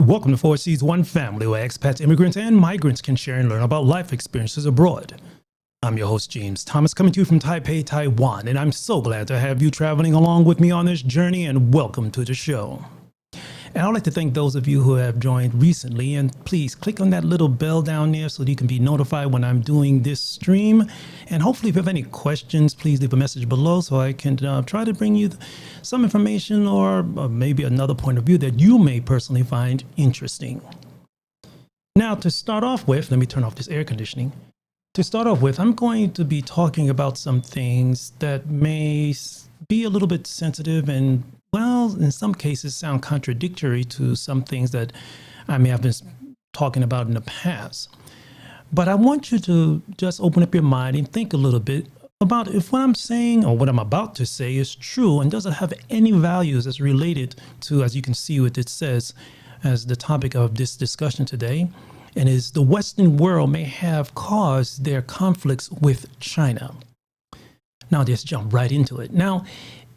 welcome to Four Seas One Family, where expats, immigrants, and migrants can share and learn about life experiences abroad. I'm your host, James Thomas, coming to you from Taipei, Taiwan, and I'm so glad to have you traveling along with me on this journey, and welcome to the show. And I'd like to thank those of you who have joined recently, and please click on that little bell down there so that you can be notified when I'm doing this stream. And hopefully if you have any questions, please leave a message below so I can try to bring you some information or maybe another point of view that you may personally find interesting. Now, to start off with, let me turn off this air conditioning. To start off with, I'm going to be talking about some things that may be a little bit sensitive and, well, in some cases sound contradictory to some things that I may have been talking about in the past. But I want you to just open up your mind and think a little bit about if what I'm saying or what I'm about to say is true and doesn't have any values as related to, as you can see what it says as the topic of this discussion today, and is the Western world may have caused their conflicts with China. Now, just jump right into it. Now,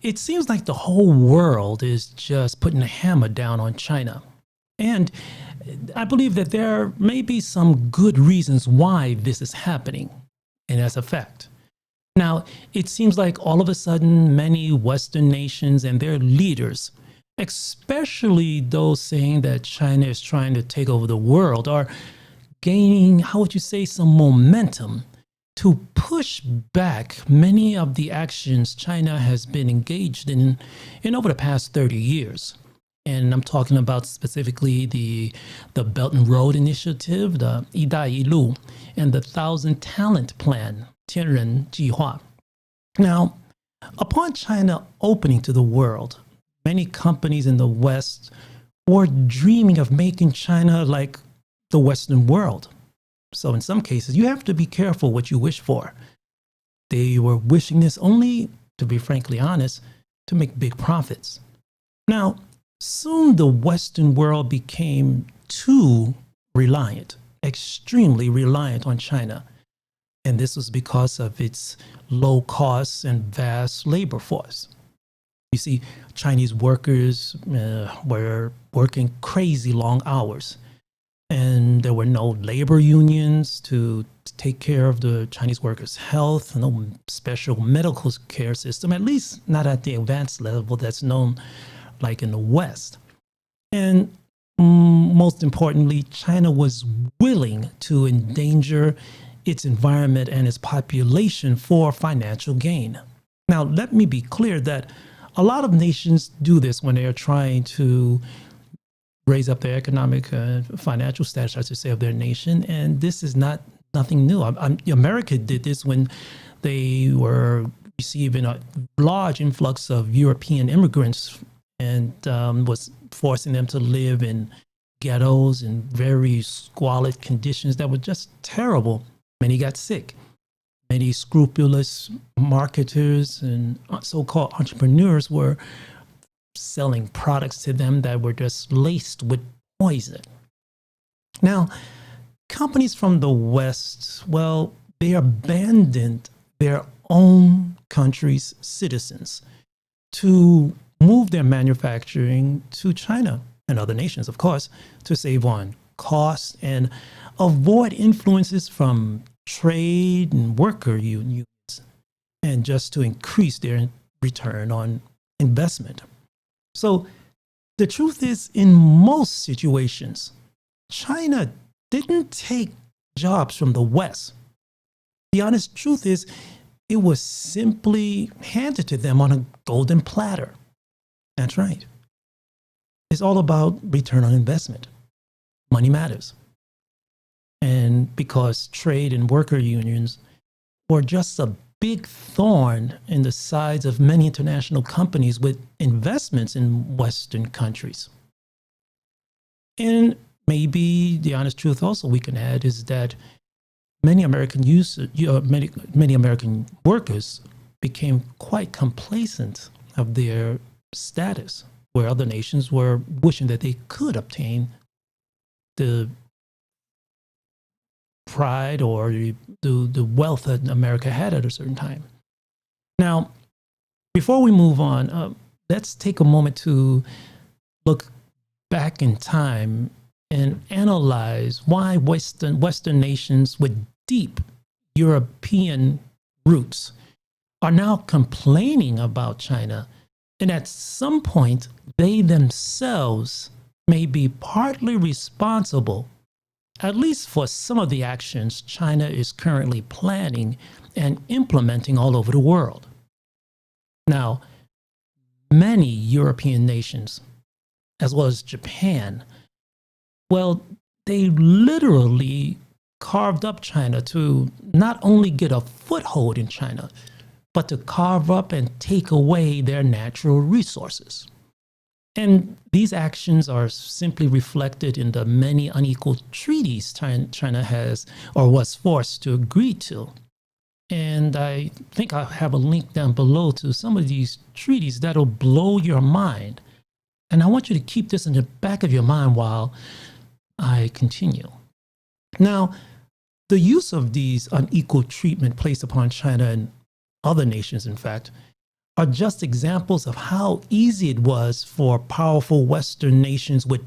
it seems like the whole world is just putting a hammer down on China. And I believe that there may be some good reasons why this is happening, and as a fact. Now, it seems like all of a sudden, many Western nations and their leaders, especially those saying that China is trying to take over the world, are gaining, how would you say, some momentum to push back many of the actions China has been engaged in over the past 30 years. And I'm talking about specifically the Belt and Road Initiative, the 一带一路, and the 1,000 Talent Plan, 千人计划. Now, upon China opening to the world, many companies in the West were dreaming of making China like the Western world. So in some cases, you have to be careful what you wish for. They were wishing this only, to be frankly honest, to make big profits. Now, soon the Western world became too reliant, extremely reliant on China. And this was because of its low costs and vast labor force. You see, Chinese workers were working crazy long hours. And there were no labor unions to take care of the Chinese workers' health, no special medical care system, at least not at the advanced level that's known like in the West. And most importantly, China was willing to endanger its environment and its population for financial gain. Now, let me be clear that a lot of nations do this when they are trying to raise up their economic, financial status, I should say, of their nation. And this is nothing new. America did this when they were receiving a large influx of European immigrants and was forcing them to live in ghettos and very squalid conditions that were just terrible. Many got sick. Many scrupulous marketers and so-called entrepreneurs were selling products to them that were just laced with poison. Now, companies from the West, well, they abandoned their own country's citizens to move their manufacturing to China and other nations, of course, to save on costs and avoid influences from trade and worker unions, and just to increase their return on investment. So the truth is, in most situations, China didn't take jobs from the West. The honest truth is, it was simply handed to them on a golden platter. That's right. It's all about return on investment. Money matters. And because trade and worker unions were just a big thorn in the sides of many international companies with investments in Western countries. And maybe the honest truth also we can add is that many American many American workers became quite complacent of their status, where other nations were wishing that they could obtain the pride or the wealth that America had at a certain time. Now, before we move on, let's take a moment to look back in time and analyze why Western nations with deep European roots are now complaining about China. And at some point, they themselves may be partly responsible, at least for some of the actions China is currently planning and implementing all over the world. Now, many European nations, as well as Japan, well, they literally carved up China to not only get a foothold in China, but to carve up and take away their natural resources. And these actions are simply reflected in the many unequal treaties China has or was forced to agree to. And I think I have a link down below to some of these treaties that'll blow your mind. And I want you to keep this in the back of your mind while I continue. Now, the use of these unequal treatment placed upon China and other nations, in fact, are just examples of how easy it was for powerful Western nations with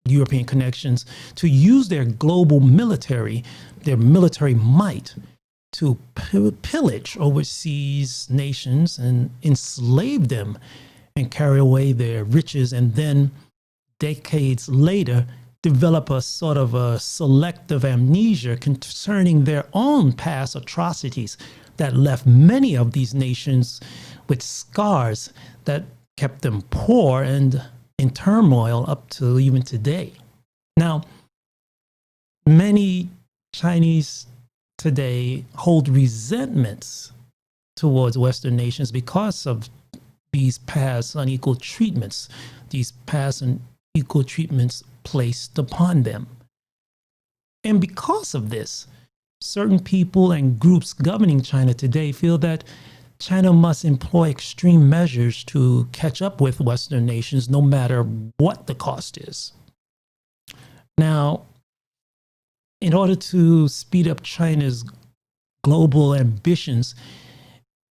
European connections to use their global military, their military might, to pillage overseas nations and enslave them and carry away their riches, and then decades later develop a sort of a selective amnesia concerning their own past atrocities that left many of these nations with scars that kept them poor and in turmoil up to even today. Now, many Chinese today hold resentments towards Western nations because of these past unequal treatments, these past unequal treatments placed upon them. And because of this, certain people and groups governing China today feel that China must employ extreme measures to catch up with Western nations, no matter what the cost is. Now, in order to speed up China's global ambitions,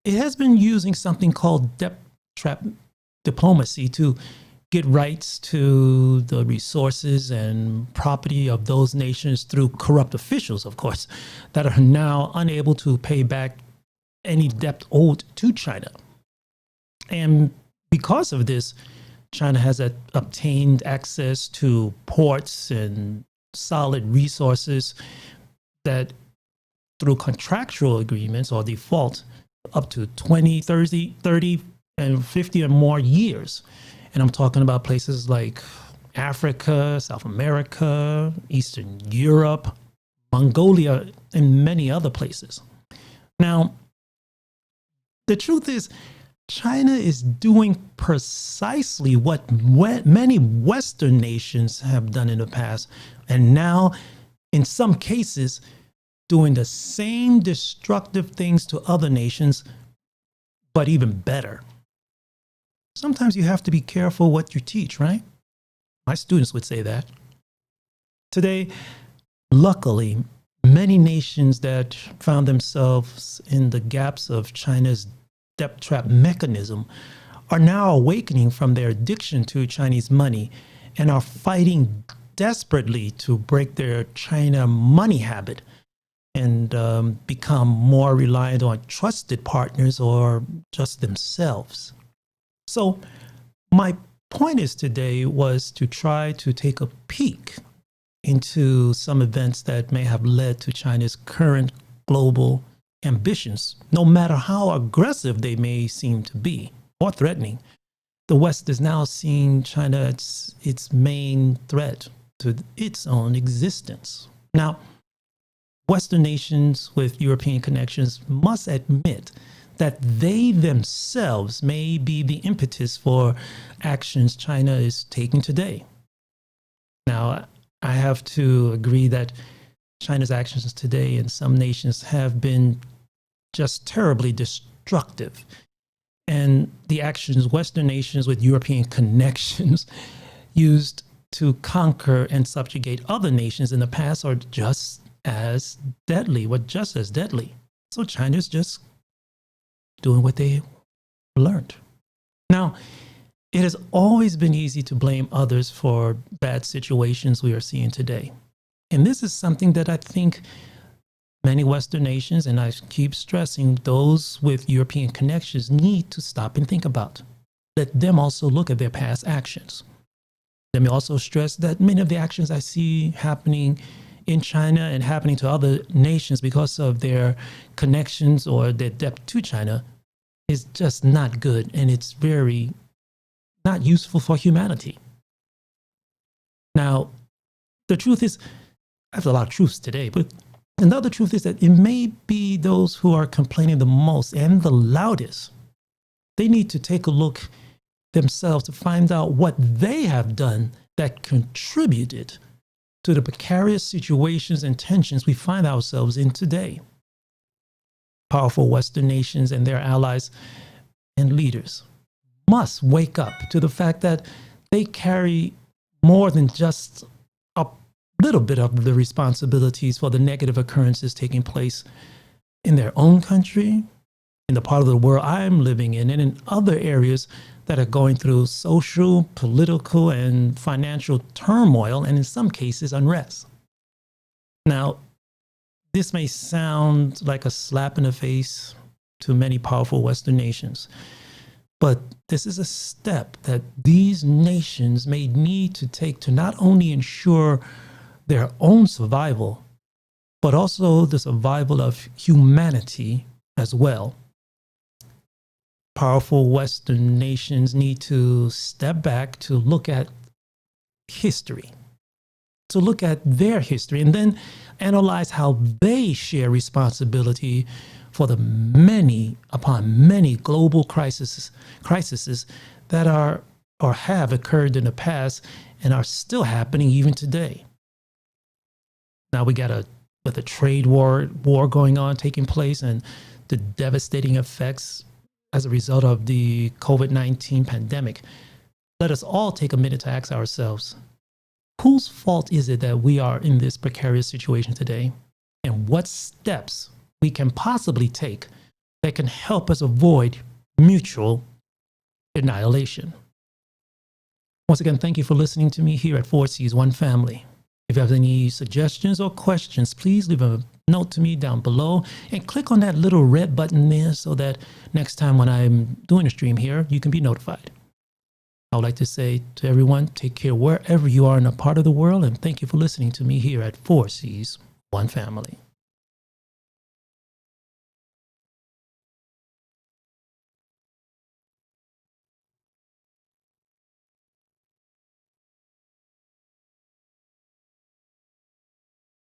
it has been using something called debt trap diplomacy to get rights to the resources and property of those nations through corrupt officials, of course, that are now unable to pay back any debt owed to China. And because of this, China has obtained access to ports and solid resources that through contractual agreements or default up to 20, 30, and 50 or more years. And I'm talking about places like Africa, South America, Eastern Europe, Mongolia, and many other places. Now, the truth is, China is doing precisely what many Western nations have done in the past, and now, in some cases, doing the same destructive things to other nations, but even better. Sometimes you have to be careful what you teach, right? My students would say that. Today, luckily, many nations that found themselves in the gaps of China's debt trap mechanism are now awakening from their addiction to Chinese money and are fighting desperately to break their China money habit and become more reliant on trusted partners or just themselves. So my point is today was to try to take a peek into some events that may have led to China's current global ambitions, no matter how aggressive they may seem to be or threatening. The West is now seeing China as its main threat to its own existence. Now, Western nations with European connections must admit that they themselves may be the impetus for actions China is taking today. Now, I have to agree that China's actions today in some nations have been just terribly destructive. And the actions Western nations with European connections used to conquer and subjugate other nations in the past are just as deadly. So China's just doing what they learned. Now, It has always been easy to blame others for bad situations we are seeing today. And this is something that I think many Western nations, and I keep stressing those with European connections, need to stop and think about. Let them also look at their past actions. Let me also stress that many of the actions I see happening in China and happening to other nations because of their connections or their debt to China is just not good, and it's very not useful for humanity. Now, the truth is, I have a lot of truths today, but another truth is that it may be those who are complaining the most and the loudest. They need to take a look themselves to find out what they have done that contributed to the precarious situations and tensions we find ourselves in today. Powerful Western nations and their allies and leaders must wake up to the fact that they carry more than just a little bit of the responsibilities for the negative occurrences taking place in their own country, in the part of the world I'm living in, and in other areas that are going through social, political, and financial turmoil, and in some cases, unrest. Now, this may sound like a slap in the face to many powerful Western nations, but this is a step that these nations may need to take to not only ensure their own survival, but also the survival of humanity as well. Powerful Western nations need to step back to look at history, to look at their history, and then analyze how they share responsibility for the many upon many global crises that are or have occurred in the past and are still happening even today. Now we got with a trade war going on, taking place, and the devastating effects as a result of the COVID-19 pandemic. Let us all take a minute to ask ourselves, whose fault is it that we are in this precarious situation today? And what steps we can possibly take that can help us avoid mutual annihilation? Once again, thank you for listening to me here at 4C's One Family. If you have any suggestions or questions, please leave a note to me down below and click on that little red button there so that next time when I'm doing a stream here, you can be notified. I would like to say to everyone, take care wherever you are in a part of the world, and thank you for listening to me here at 4C's One Family.